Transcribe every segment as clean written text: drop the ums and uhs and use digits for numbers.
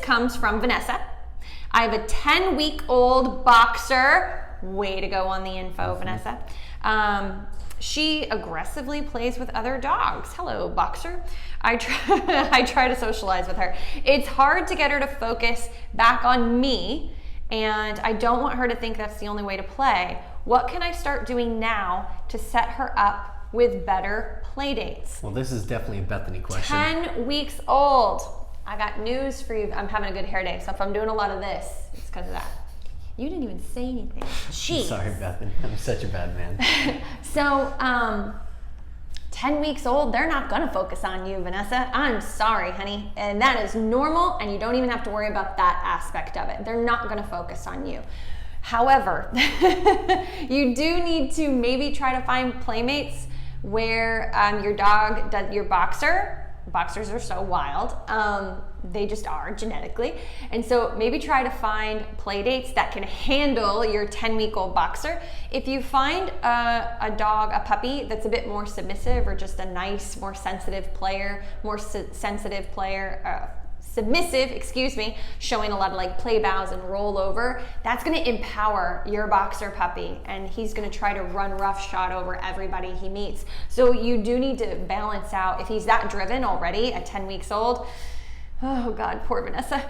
comes from Vanessa. I have a 10-week-old boxer. Way to go on the info, Vanessa. She aggressively plays with other dogs. Hello, boxer. I try to socialize with her. It's hard to get her to focus back on me, and I don't want her to think that's the only way to play. What can I start doing now to set her up with better play dates? Well, this is definitely a Bethany question. 10 weeks old. I got news for you. I'm having a good hair day, so if I'm doing a lot of this, it's because of that. You didn't even say anything. Jeez. Sorry, Bethany. I'm such a bad man. So, 10 weeks old, they're not gonna focus on you, Vanessa. I'm sorry, honey. And that is normal, and you don't even have to worry about that aspect of it. They're not gonna focus on you. However, you do need to maybe try to find playmates where your dog, your boxers are so wild, they just are genetically, and so maybe try to find play dates that can handle your 10-week-old boxer. If you find a dog, a puppy that's a bit more submissive, or just a nice, more sensitive player, submissive, showing a lot of like play bows and roll over, that's going to empower your boxer puppy, and he's going to try to run roughshod over everybody he meets. So you do need to balance out. If he's that driven already at 10 weeks old, oh God, poor Vanessa.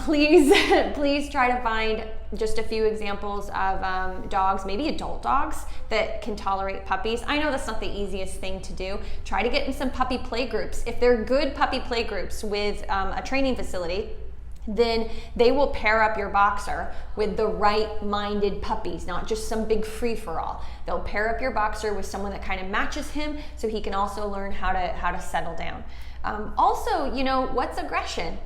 Please try to find just a few examples of dogs, maybe adult dogs, that can tolerate puppies. I know that's not the easiest thing to do. Try to get in some puppy play groups. If they're good puppy play groups with a training facility, then they will pair up your boxer with the right-minded puppies, not just some big free-for-all. They'll pair up your boxer with someone that kind of matches him, so he can also learn how to settle down. Also, what's aggression?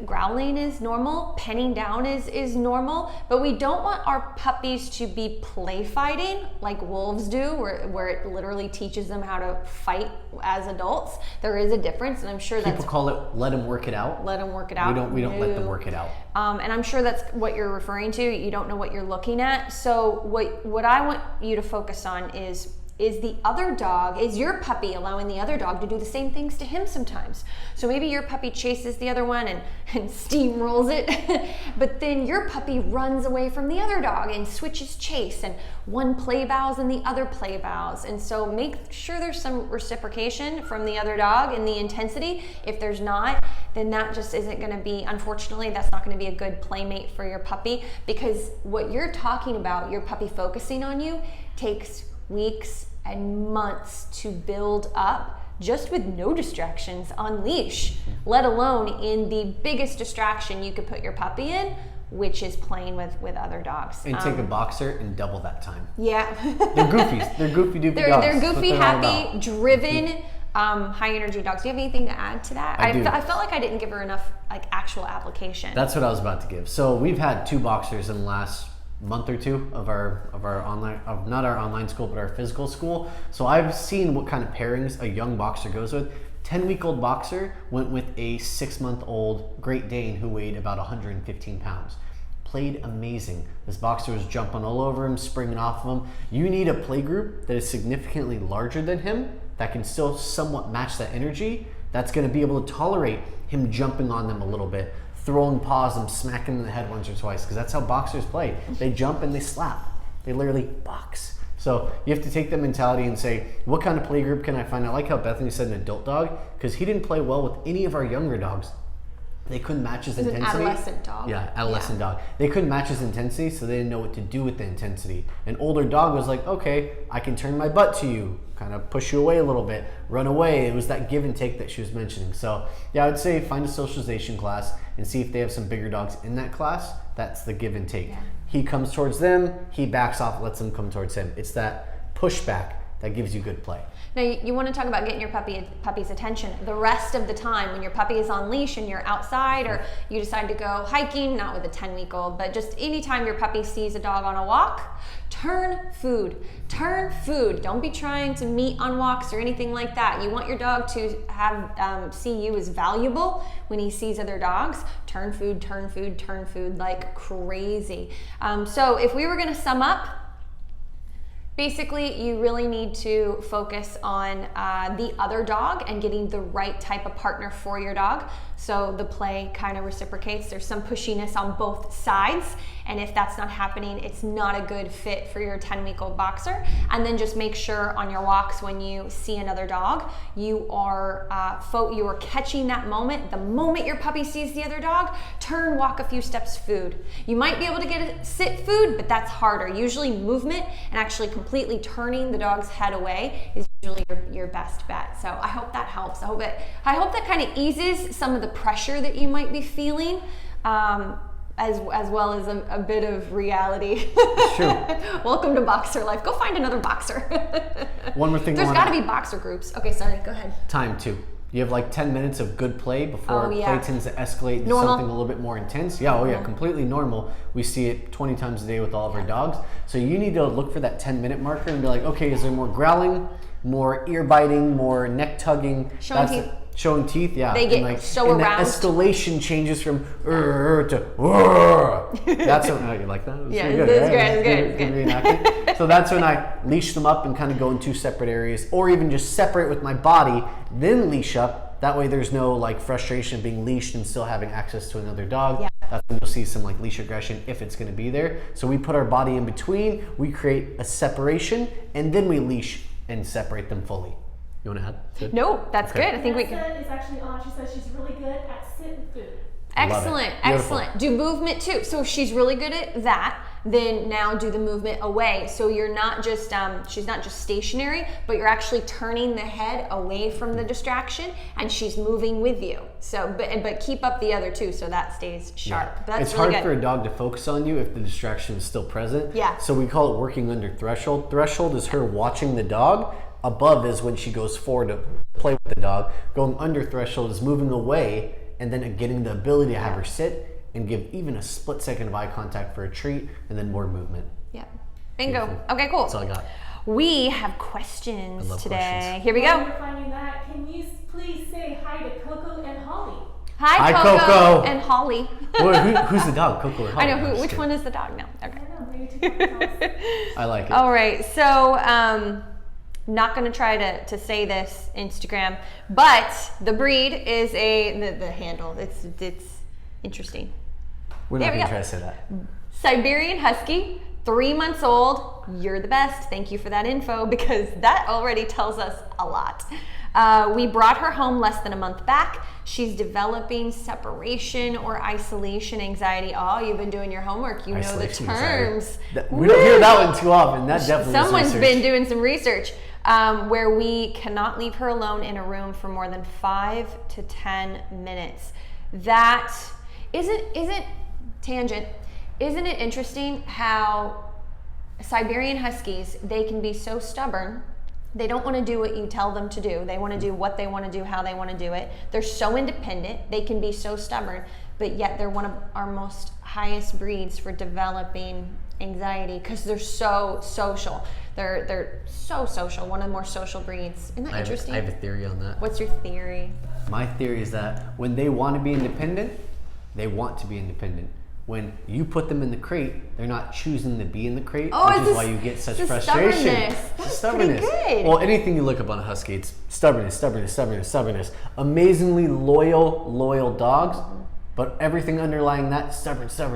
Growling is normal, penning down is normal, but we don't want our puppies to be play fighting like wolves do, where it literally teaches them how to fight as adults. There is a difference, and I'm sure people call it let them work it out. Let them work it out. We don't let them work it out. And I'm sure that's what you're referring to. You don't know what you're looking at. So what I want you to focus on is the other dog, is your puppy allowing the other dog to do the same things to him sometimes? So maybe your puppy chases the other one and steamrolls it, but then your puppy runs away from the other dog and switches chase, and one play bows and the other play bows. And so make sure there's some reciprocation from the other dog in the intensity. If there's not, then that just isn't gonna be, unfortunately, that's not gonna be a good playmate for your puppy, because what you're talking about, your puppy focusing on you, takes weeks and months to build up, just with no distractions on leash, let alone in the biggest distraction you could put your puppy in, which is playing with other dogs. And take a boxer and double that time. Yeah. They're goofies. They're goofy doofy dogs. They're goofy, happy, driven, high energy dogs. Do you have anything to add to that? I felt like I didn't give her enough actual application. That's what I was about to give. So we've had 2 boxers in the last month or 2 of our online, not our online school, but our physical school. So I've seen what kind of pairings a young boxer goes with. 10-week-old boxer went with a 6-month-old Great Dane who weighed about 115 pounds. Played amazing. This boxer was jumping all over him, springing off of him. You need a play group that is significantly larger than him, that can still somewhat match that energy, that's going to be able to tolerate him jumping on them a little bit, throwing paws and smacking in the head once or twice, because that's how boxers play. They jump and they slap. They literally box. So you have to take that mentality and say, what kind of play group can I find? I like how Bethany said an adult dog, because he didn't play well with any of our younger dogs. They couldn't match his intensity. An adolescent dog. Yeah, adolescent dog. They couldn't match his intensity, so they didn't know what to do with the intensity. An older dog was like, okay, I can turn my butt to you, kind of push you away a little bit, run away. It was that give and take that she was mentioning. So yeah, I would say find a socialization class and see if they have some bigger dogs in that class. That's the give and take. Yeah. He comes towards them, he backs off, lets them come towards him. It's that pushback that gives you good play. Now, you want to talk about getting your puppy's attention the rest of the time when your puppy is on leash and you're outside, or you decide to go hiking, not with a 10-week-old, but just anytime your puppy sees a dog on a walk, turn food. Turn food. Don't be trying to meet on walks or anything like that. You want your dog to have see you as valuable when he sees other dogs. Turn food, turn food, turn food like crazy. So if we were going to sum up, basically, you really need to focus on the other dog and getting the right type of partner for your dog. So the play kind of reciprocates. There's some pushiness on both sides. And if that's not happening, it's not a good fit for your 10-week-old boxer. And then just make sure on your walks when you see another dog, you are catching that moment. The moment your puppy sees the other dog, turn, walk a few steps, food. You might be able to get a sit food, but that's harder. Usually movement and actually completely turning the dog's head away is usually your best bet. So I hope that helps. I hope that kind of eases some of the pressure that you might be feeling. As well as a bit of reality. Sure. Welcome to boxer life. Go find another boxer. One more thing. There's got to be boxer groups. Okay, sorry. Go ahead. Time too. You have like 10 minutes of good play before play tends to escalate into something a little bit more intense. Yeah, completely normal. We see it 20 times a day with all of our dogs. So you need to look for that 10-minute marker and be like, okay, is there more growling, more ear biting, more neck tugging? Showing teeth, yeah. They get so aroused. The escalation changes from to That's when you like that? Yeah, it's good. So that's when I leash them up and kind of go in two separate areas, or even just separate with my body, then leash up. That way there's no like frustration of being leashed and still having access to another dog. Yeah. That's when you'll see some like leash aggression if it's going to be there. So we put our body in between, we create a separation, and then we leash and separate them fully. You want to add? Good? No, that's good. I think we can. Is actually on. She says she's really good at sitting food. Excellent. Do movement too. So if she's really good at that, then now do the movement away. So you're not just, she's not just stationary, but you're actually turning the head away from the distraction and she's moving with you. So, but keep up the other two so that stays sharp. Yeah. That's it's really hard good. for a dog to focus on you if the distraction is still present. Yeah. So we call it working under threshold. Threshold is her watching the dog. Above is when she goes forward to play with the dog. Going under threshold is moving away and then getting the ability to have her sit and give even a split second of eye contact for a treat and then more movement. Yeah. Bingo. Beautiful. Okay, cool. That's all I got. We have questions today. Questions. Here we While go. you're finding that, can you please say hi to Coco and Holly? Hi, Coco and Holly. Who's the dog, Coco or Holly? I know. Which one is the dog now? Okay. I don't know, maybe two I like it. All right. So, not going to try to say this Instagram, but the breed is the handle. It's interesting. We're not going to try to say that. Siberian Husky, 3 months old. You're the best. Thank you for that info because that already tells us a lot. We brought her home less than a month back. She's developing separation or isolation anxiety. Oh, you've been doing your homework. You know the terms. We don't hear that one too often. That definitely Someone's been doing some research. Where we cannot leave her alone in a room for more than 5 to 10 minutes. That isn't tangent. Isn't it interesting how Siberian Huskies, they can be so stubborn. They don't want to do what you tell them to do. They want to do what they want to do, how they want to do it. They're so independent. They can be so stubborn, but yet they're one of our most highest breeds for developing anxiety because they're so social. They're so social. One of the more social breeds. Isn't that interesting? I have a theory on that. What's your theory? My theory is that when they want to be independent, they want to be independent. When you put them in the crate, they're not choosing to be in the crate, which is why you get such frustration. Stubbornness. Pretty good. Well, anything you look up on a husky, it's stubbornness. Amazingly loyal dogs, but everything underlying that, stubborn. So,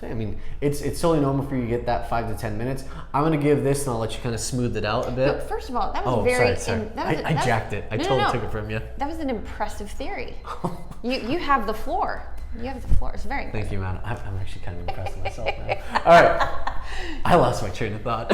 I mean, it's totally normal for you to get that 5 to 10 minutes. I'm going to give this, and I'll let you kind of smooth it out a bit. But first of all, that was very... Sorry. I jacked it. I totally took it from you. That was an impressive theory. You have the floor. You have the floor. It's very impressive. Thank you, man. I'm actually kind of impressed with myself now. All right. I lost my train of thought.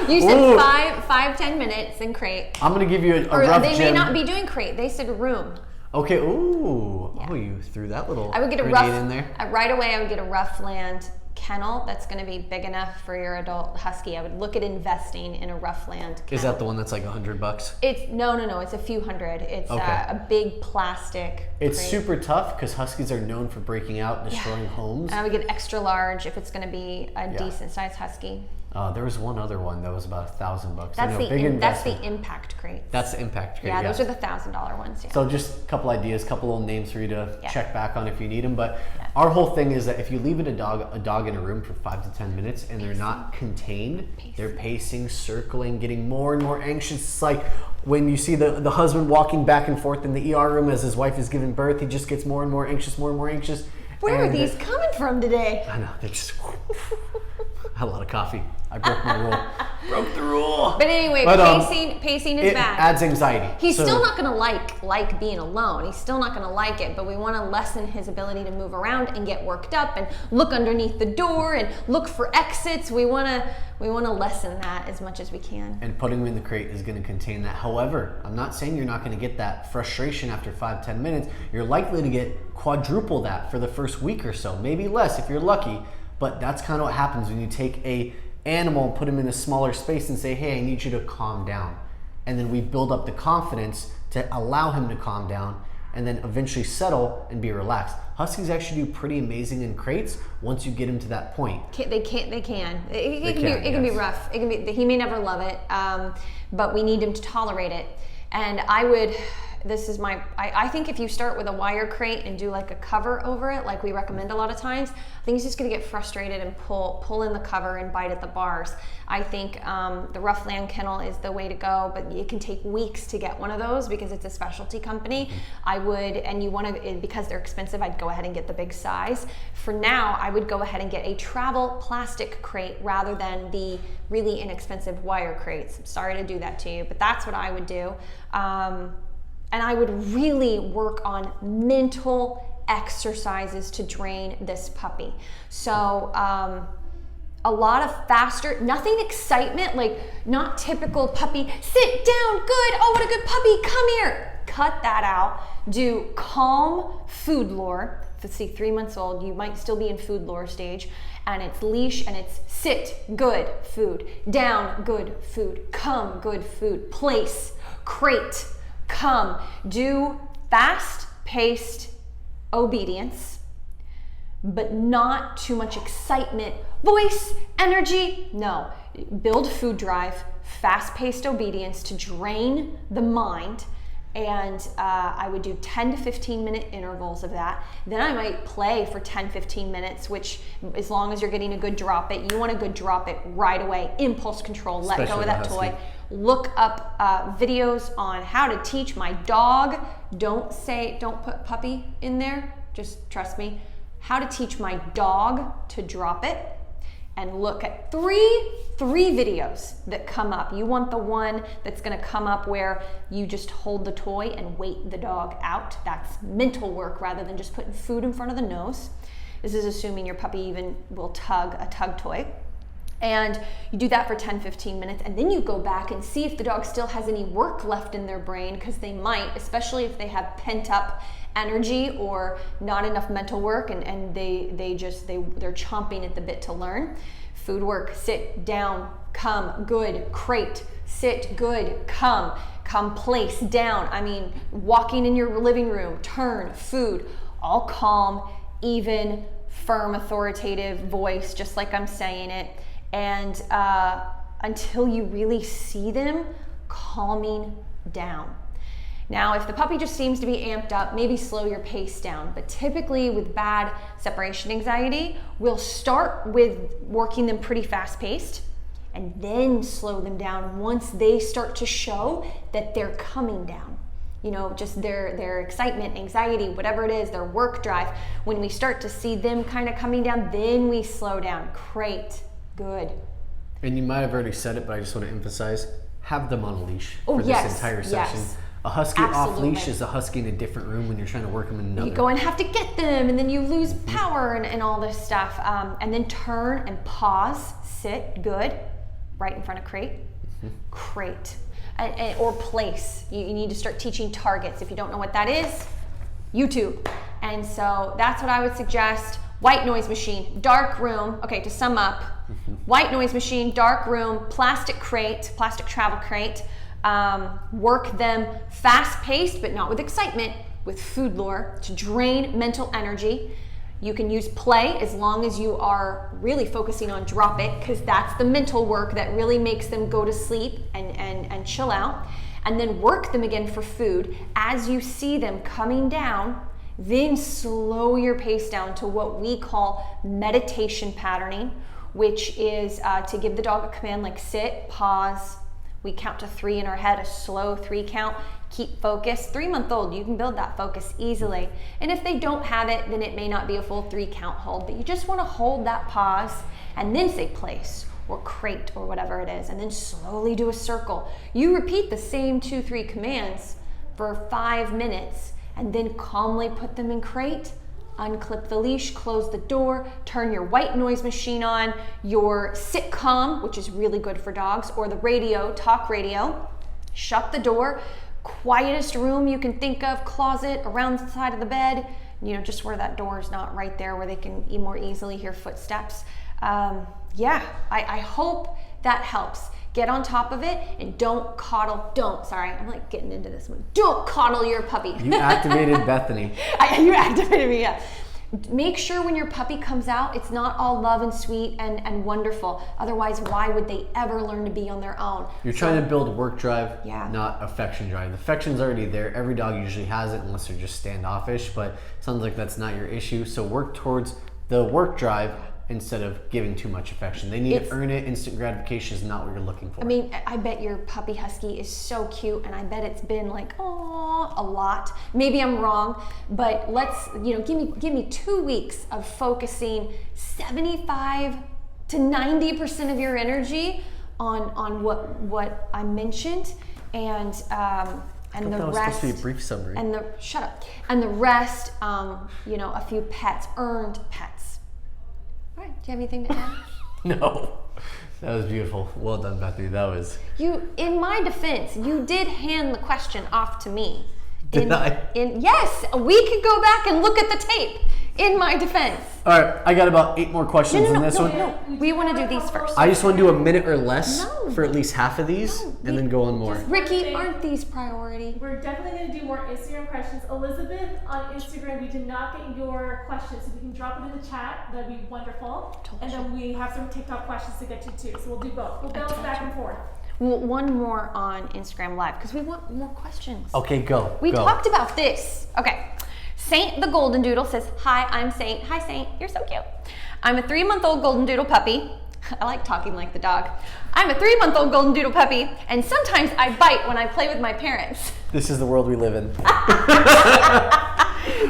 You said 5-10 minutes in crate. I'm going to give you a rough They gem. may not be doing crate. They said room. Okay. Ooh. Yeah. Oh, you threw that little I would get a grenade in there. Right away, I would get a rough land kennel that's going to be big enough for your adult husky. I would look at investing in a rough land kennel. Is that the one that's like $100? It's no. It's a few hundred. It's a big plastic. It's crate. super tough because huskies are known for breaking out, destroying homes. And I would get extra large if it's going to be a decent sized husky. There was one other one that was about $1,000. That's the investment. impact crate. That's the impact crate. Yeah, those are the $1,000 ones. Yeah. So just a couple ideas, couple little names for you to Yeah. check back on if you need them. But our whole thing is that if you leave a dog in a room for 5 to 10 minutes and they're not contained, they're pacing, circling, getting more and more anxious. It's like when you see the husband walking back and forth in the ER room as his wife is giving birth, he just gets more and more anxious, more and more anxious. Where are these coming from today? I know, they're just I had a lot of coffee. I broke my rule. Broke the rule. But anyway, pacing is it bad. Adds anxiety. He's still not going to like being alone. He's still not going to like it, but we want to lessen his ability to move around and get worked up and look underneath the door and look for exits. We want to lessen that as much as we can. And putting him in the crate is going to contain that. However, I'm not saying you're not going to get that frustration after 5-10 minutes. You're likely to get quadruple that for the first week or so, maybe less if you're lucky. But that's kind of what happens when you take a animal and put him in a smaller space and say, hey, I need you to calm down. And then we build up the confidence to allow him to calm down and then eventually settle and be relaxed. Huskies actually do pretty amazing in crates once you get him to that point. They can. It can be rough. It can be. He may never love it, but we need him to tolerate it. And I think if you start with a wire crate and do like a cover over it, like we recommend a lot of times, I think he's just gonna get frustrated and pull in the cover and bite at the bars. I think the Rough Land Kennel is the way to go, but it can take weeks to get one of those because it's a specialty company. Because they're expensive, I'd go ahead and get the big size. For now, I would go ahead and get a travel plastic crate rather than the really inexpensive wire crates. I'm sorry to do that to you, but that's what I would do. And I would really work on mental exercises to drain this puppy. So a lot of faster, nothing excitement, like not typical puppy, sit down, good, oh, what a good puppy, come here. Cut that out. Do calm food lure. Let's see, 3 months old, you might still be in food lure stage. And it's leash and it's sit, good food, down, good food, come, good food, place, crate, come. Do fast-paced obedience, but not too much excitement, voice, energy. No, build food drive, fast-paced obedience to drain the mind. And I would do 10 to 15 minute intervals of that. Then I might play for 10-15 minutes, which as long as you're getting a good drop it, you want a good drop it right away. Impulse control, let go of that toy. Look up videos on how to teach my dog. Don't put puppy in there, just trust me. How to teach my dog to drop it. And look at three videos that come up. You want the one that's gonna come up where you just hold the toy and wait the dog out. That's mental work rather than just putting food in front of the nose. This is assuming your puppy even will tug a tug toy. And you do that for 10-15 minutes, and then you go back and see if the dog still has any work left in their brain, because they might, especially if they have pent up energy or not enough mental work, and they're chomping at the bit to learn. Food work, sit down, come, good, crate, sit, good, come, place, down. I mean, walking in your living room, turn, food, all calm, even, firm, authoritative voice, just like I'm saying it. And until you really see them calming down. Now, if the puppy just seems to be amped up, maybe slow your pace down. But typically with bad separation anxiety, we'll start with working them pretty fast-paced and then slow them down once they start to show that they're coming down. You know, just their excitement, anxiety, whatever it is, their work drive. When we start to see them kind of coming down, then we slow down. Great. Good. And you might have already said it, but I just want to emphasize, have them on a leash for this entire session. Yes. A husky Absolutely. off leash is a husky in a different room when you're trying to work them in another. You go and have to get them, and then you lose power and all this stuff. And then turn and pause, sit, good, right in front of crate. Crate. Or place. You need to start teaching targets. If you don't know what that is, YouTube. And so that's what I would suggest. White noise machine, dark room. Okay, to sum up, white noise machine, dark room, plastic crate, plastic travel crate. Work them fast-paced, but not with excitement, with food lure to drain mental energy. You can use play as long as you are really focusing on drop it, because that's the mental work that really makes them go to sleep and chill out. And then work them again for food. As you see them coming down, then slow your pace down to what we call meditation patterning, which is to give the dog a command like sit, pause. We count to 3 in our head, a slow 3 count. Keep focus. 3-month-old, you can build that focus easily. And if they don't have it, then it may not be a full 3 count hold, but you just want to hold that pause and then say place or crate or whatever it is, and then slowly do a circle. You repeat the same 2-3 commands for 5 minutes and then calmly put them in crate. Unclip the leash, close the door, turn your white noise machine on, your sitcom, which is really good for dogs, or the radio, talk radio. Shut the door. Quietest room you can think of, closet, around the side of the bed, just where that door is not right there where they can more easily hear footsteps. I hope that helps. Get on top of it and don't I'm like getting into this one. Don't coddle your puppy. You activated Bethany. You activated me, yeah. Make sure when your puppy comes out, it's not all love and sweet and wonderful. Otherwise, why would they ever learn to be on their own? You're trying to build work drive, yeah, not affection drive. The affection's already there. Every dog usually has it unless they're just standoffish, but it sounds like that's not your issue. So work towards the work drive instead of giving too much affection. They need to earn it. Instant gratification is not what you're looking for. I mean, I bet your puppy husky is so cute, and I bet it's been like, oh, a lot. Maybe I'm wrong, but let's, give me 2 weeks of focusing 75 to 90% of your energy on what I mentioned, and the that was rest. Supposed to be a brief summary. Shut up. And the rest, a few pets, earned pets. All right, do you have anything to add? No, that was beautiful. Well done, Bethany. That was... In my defense, you did hand the question off to me. Did I? Yes, we could go back and look at the tape. In my defense. All right, I got about 8 more questions in this one. No, we want to do these first. I just want to do a minute or less for at least half of these, and then go on more. Ricky, aren't these priority? We're definitely going to do more Instagram questions. Elizabeth, on Instagram, we did not get your questions, so we can drop it in the chat. That'd be wonderful. And then we have some TikTok questions to get to too, so we'll do both. We'll bounce back and forth. Well, one more on Instagram Live, because we want more questions. Okay, go. We talked about this. Okay. Saint the Golden Doodle says, hi, I'm Saint. Hi, Saint. You're so cute. I'm a 3-month-old Golden Doodle puppy. I like talking like the dog. I'm a 3-month-old Golden Doodle puppy, and sometimes I bite when I play with my parents. This is the world we live in.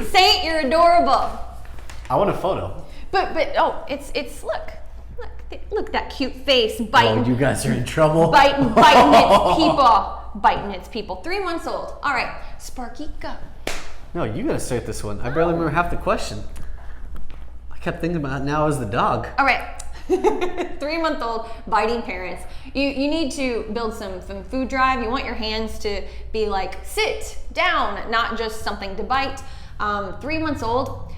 Saint, you're adorable. I want a photo. But it's look that cute face biting. Oh, you guys are in trouble. Biting its people. Biting its people. 3 months old. All right, Sparky, go. No, you gotta start this one. I barely remember half the question. I kept thinking about it now as the dog. All right. 3-month-old biting parents. You need to build some food drive. You want your hands to be like sit down, not just something to bite. 3 months old,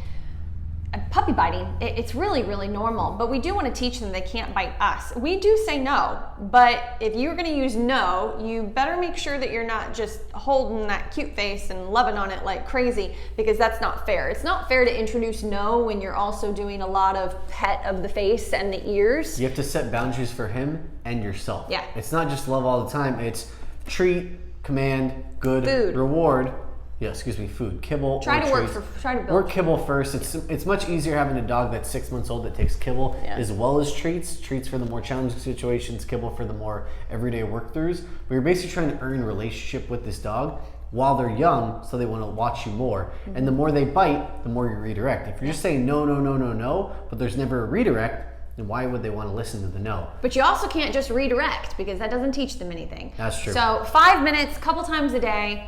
puppy biting, it's really, really normal, but we do want to teach them they can't bite us. We do say no, but if you're going to use no, you better make sure that you're not just holding that cute face and loving on it like crazy, because that's not fair. It's not fair to introduce no when you're also doing a lot of pet of the face and the ears. You have to set boundaries for him and yourself. Yeah. It's not just love all the time. It's treat, command, good, food, reward. Yeah, excuse me, food, kibble. Try to build. Work kibble first. It's much easier having a dog that's 6 months old that takes kibble as well as treats. Treats for the more challenging situations, kibble for the more everyday work throughs. But you're basically trying to earn a relationship with this dog while they're young, so they want to watch you more. Mm-hmm. And the more they bite, the more you redirect. If you're just saying no, no, no, no, no, but there's never a redirect, then why would they want to listen to the no? But you also can't just redirect, because that doesn't teach them anything. That's true. So 5 minutes, couple times a day.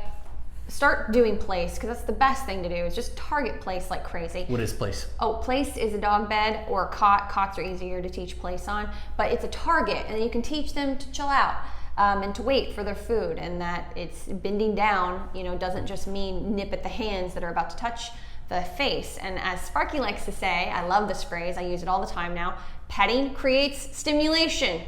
Start doing place, because that's the best thing to do, is just target place like crazy. What is place? Oh, place is a dog bed or a cot. Cots are easier to teach place on, but it's a target, and you can teach them to chill out and to wait for their food, and that it's bending down, doesn't just mean nip at the hands that are about to touch the face. And as Sparky likes to say, I love this phrase, I use it all the time now, petting creates stimulation.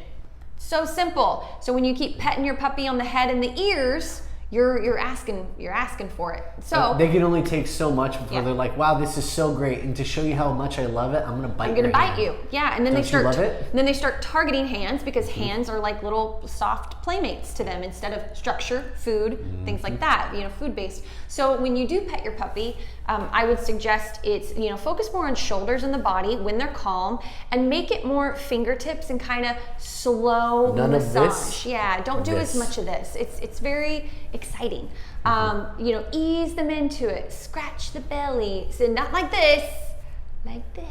So simple. So when you keep petting your puppy on the head and the ears, you're asking for it. So they can only take so much before Yeah. they're like, wow, this is so great, and to show you how much I love it, I'm gonna bite your hand. you. Yeah, and then Don't they start you love it? then they start targeting hands because hands are like little soft playmates to them instead of structure, food, things like that, food based. So when you do pet your puppy, I would suggest it's, focus more on shoulders and the body when they're calm, and make it more fingertips and kind of slow None of massage. this? Yeah, don't do as This. much of this. It's very exciting. Ease them into it. Scratch the belly. So not like this, like this.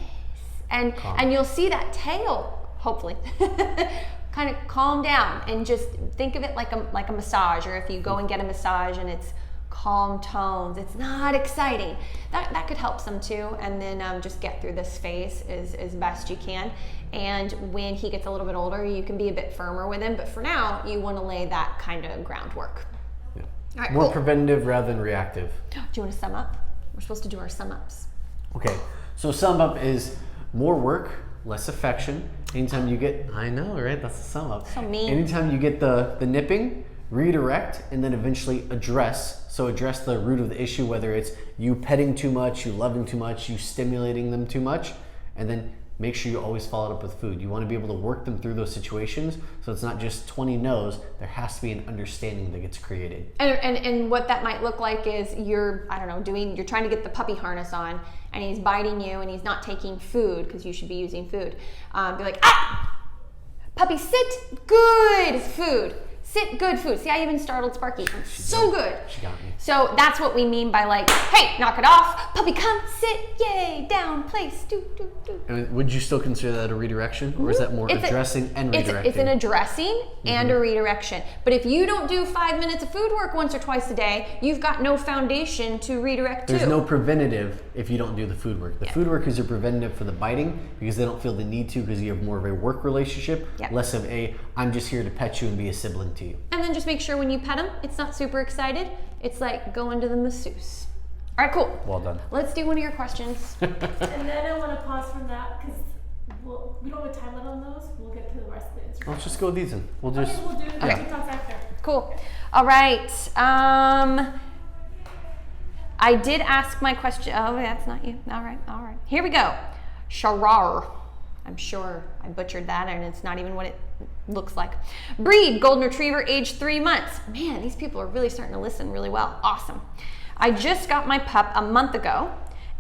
And you'll see that tail, hopefully, kind of calm down, and just think of it like a massage, or if you go and get a massage and it's calm tones, it's not exciting. That could help some too. And then just get through this phase as best you can. And when he gets a little bit older, you can be a bit firmer with him. But for now, you want to lay that kind of groundwork. Yeah. All right, More cool. preventative rather than reactive. Do you want to sum up? We're supposed to do our sum ups. Okay, so sum up is more work, less affection. Anytime you get, I know, right? That's the sum up. So mean. Anytime you get the nipping, redirect, and then eventually address. So address the root of the issue, whether it's you petting too much, you loving too much, you stimulating them too much, and then make sure you always follow it up with food. You want to be able to work them through those situations, so it's not just 20 no's. There has to be an understanding that gets created. And what that might look like is you're trying to get the puppy harness on, and he's biting you and he's not taking food because you should be using food. Be like, puppy, sit, good food. Sit, good food. See, I even startled Sparky. So good. She got me. So that's what we mean by like, hey, knock it off. Puppy, come, sit, yay, down, place, do. And would you still consider that a redirection, or is that more addressing and redirecting? It's an addressing and a redirection. But if you don't do 5 minutes of food work once or twice a day, you've got no foundation to redirect There's to. no preventative if you don't do the food work. The food work is your preventative for the biting, because they don't feel the need to, because you have more of a work relationship, Yep. less of a I'm just here to pet you and be a sibling to you. And then just make sure when you pet him, it's not super excited. It's like going to the masseuse. All right, cool. Well done. Let's do one of your questions. And then I want to pause from that because we don't have a time limit on those. We'll get to the rest of the Instagram. Let's just go with these then. We'll just. Okay, we'll do the TikToks after. Cool. All right. I did ask my question. Oh, that's not you. All right. Here we go. Sharar. I'm sure I butchered that, and it's not even what it looks like. Breed, golden retriever, age 3 months. Man, these people are really starting to listen really well. Awesome. I just got my pup a month ago,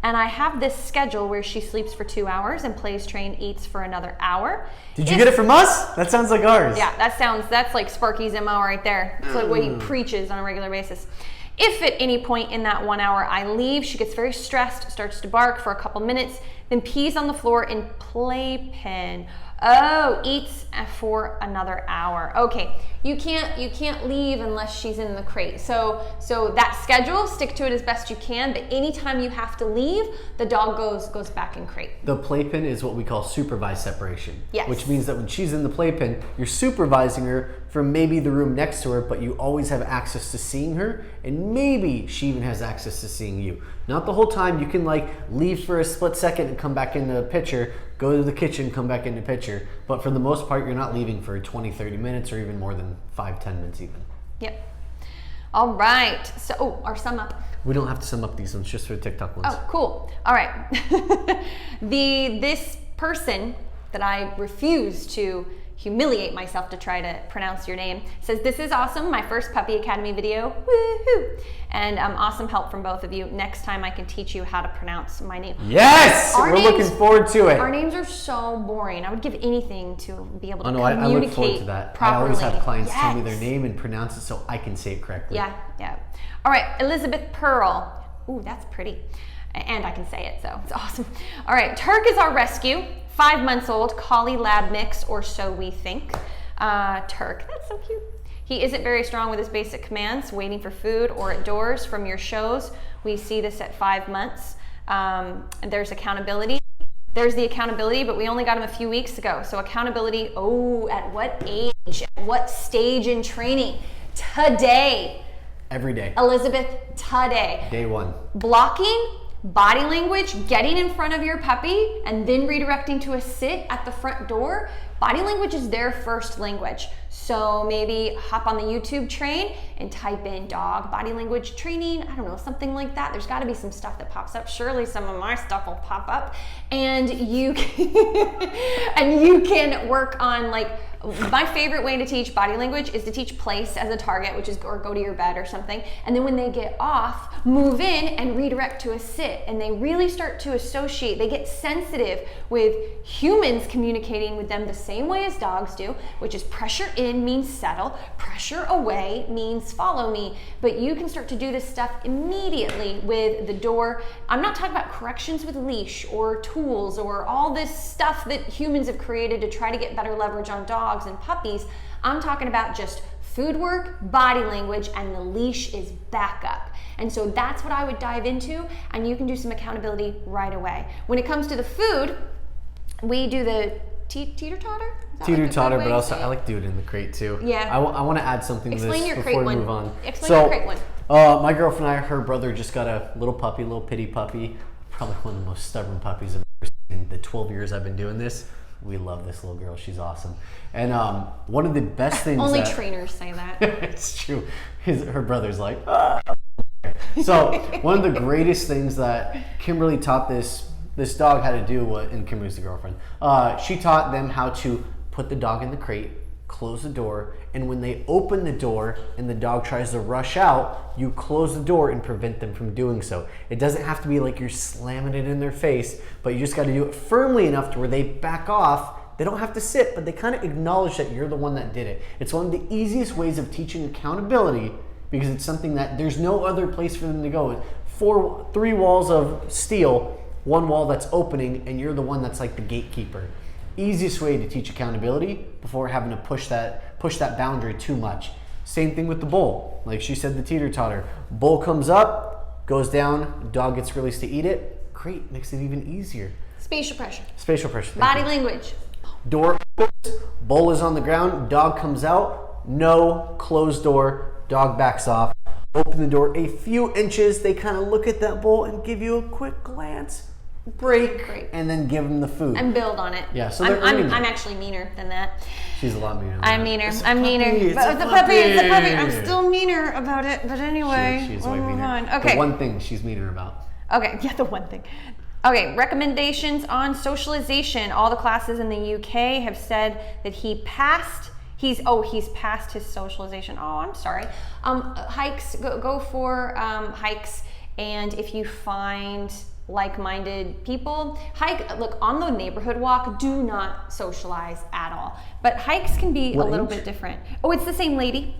and I have this schedule where she sleeps for 2 hours and plays, train, eats for another hour. Did you get it from us? That sounds like ours. Yeah, that's like Sparky's MO right there. It's like what he preaches on a regular basis. If at any point in that 1 hour I leave, she gets very stressed, starts to bark for a couple minutes, then pees on the floor in playpen. Oh, eats for another hour. Okay, you can't leave unless she's in the crate. So that schedule, stick to it as best you can, but anytime you have to leave, the dog goes back in crate. The playpen is what we call supervised separation. Yes. Which means that when she's in the playpen, you're supervising her from maybe the room next to her, but you always have access to seeing her, and maybe she even has access to seeing you. Not the whole time. You can like leave for a split second and come back into the picture, go to the kitchen, come back into picture, but for the most part, you're not leaving for 20, 30 minutes or even more than 5-10 minutes even. Yep. All right. So, our sum up. We don't have to sum up these ones, just for the TikTok ones. Oh, cool. All right. This person that I refuse to humiliate myself to try to pronounce your name says, this is awesome. My first Puppy Academy video. Woohoo! And awesome help from both of you. Next time I can teach you how to pronounce my name. Yes! We're looking forward to it. Our names are so boring. I would give anything to be able to I communicate look forward to that. properly. I always have clients tell me Yes. their name and pronounce it so I can say it correctly. Yeah. All right, Elizabeth Pearl. Ooh, that's pretty. And I can say it, so it's awesome. All right, Turk is our rescue. 5 months old, Collie lab mix, or so we think. Turk, that's so cute. He isn't very strong with his basic commands, waiting for food or at doors. From your shows, we see this at 5 months. And there's accountability. There's the accountability, but we only got him a few weeks ago. So accountability, at what age? At what stage in training? Today. Every day. Elizabeth, today. Day one. Blocking, body language, getting in front of your puppy and then redirecting to a sit at the front door, body language is their first language. So maybe hop on the YouTube train and type in dog body language training. I don't know, something like that. There's got to be some stuff that pops up. Surely some of my stuff will pop up, and you can work on, like, my favorite way to teach body language is to teach place as a target, which is or go to your bed or something. And then when they get off, move in and redirect to a sit. And they really start to associate. They get sensitive with humans communicating with them the same way as dogs do, which is pressure in means settle, pressure away means follow me. But you can start to do this stuff immediately with the door. I'm not talking about corrections with leash or tools or all this stuff that humans have created to try to get better leverage on dogs and puppies. I'm talking about just food work, body language, and the leash is backup. And so that's what I would dive into, and you can do some accountability right away. When it comes to the food, we do the teeter-totter? Teeter-totter, but also I like to do it in the crate too. Yeah. I want to add something to this before we move on. Explain your crate one. My girlfriend and I, her brother just got a little puppy, little pitty puppy. Probably one of the most stubborn puppies I've ever seen in the 12 years I've been doing this. We love this little girl. She's awesome. And one of the best things Only trainers say that. It's true. Her brother's like, ah. So one of the greatest things that Kimberly taught this dog how to do, and Kimberly's the girlfriend, she taught them how to put the dog in the crate, close the door, and when they open the door and the dog tries to rush out, you close the door and prevent them from doing so. It doesn't have to be like you're slamming it in their face, but you just got to do it firmly enough to where they back off. They don't have to sit, but they kind of acknowledge that you're the one that did it. It's one of the easiest ways of teaching accountability, because it's something that there's no other place for them to go. 3 walls of steel, 1 wall that's opening, and you're the one that's like the gatekeeper. Easiest way to teach accountability before having to push that boundary too much. Same thing with the bowl. Like she said, the teeter-totter. Bowl comes up, goes down, dog gets released to eat it. Great, makes it even easier. Spatial pressure. Spatial pressure. Body language. Door opens, bowl is on the ground, dog comes out, no, closed door, dog backs off. Open the door a few inches, they kind of look at that bowl and give you a quick glance. Break, and then give them the food. And build on it. Yeah, so I'm actually meaner than that. She's a lot meaner. I'm meaner. I'm meaner. But the puppy. I'm still meaner about it. But anyway, she's way meaner. Okay. The one thing she's meaner about. Okay, yeah, the one thing. Okay, recommendations on socialization. All the classes in the UK have said that he's passed his socialization. Oh, I'm sorry. Hikes. Go for hikes, and if you find like-minded people, look on the neighborhood walk, do not socialize at all, but hikes can be a little bit different. Oh, it's the same lady.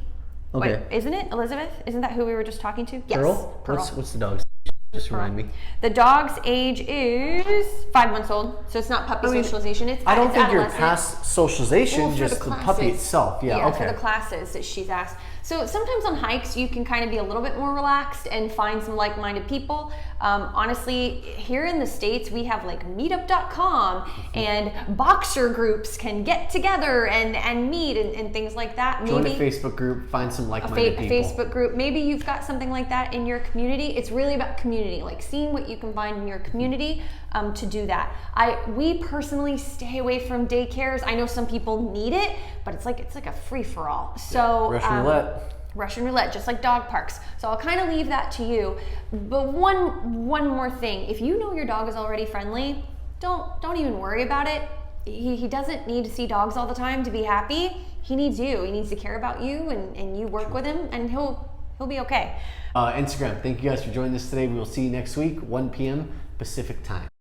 Okay. Wait, isn't it Elizabeth? Isn't that who we were just talking to? Yes. Pearl? What's the dog's? Just remind me. The dog's age is 5 months old, so it's not puppy socialization. I don't think you're past socialization, just the puppy itself. Yeah, okay. For the classes that she's asked. So sometimes on hikes, you can kind of be a little bit more relaxed and find some like-minded people. Honestly, here in the States, we have like meetup.com, and boxer groups can get together and meet and things like that. Join a Facebook group, find some like-minded people. A Facebook group. Maybe you've got something like that in your community. It's really about community, like seeing what you can find in your community to do that. We personally stay away from daycares. I know some people need it, but it's like a free-for-all. So Russian roulette, just like dog parks. So I'll kind of leave that to you. But one more thing, if you know your dog is already friendly, don't even worry about it. He doesn't need to see dogs all the time to be happy. He needs you. He needs to care about you, and you work with him, and he'll be okay. Instagram. Thank you guys for joining us today. We will see you next week, 1 p.m. Pacific time.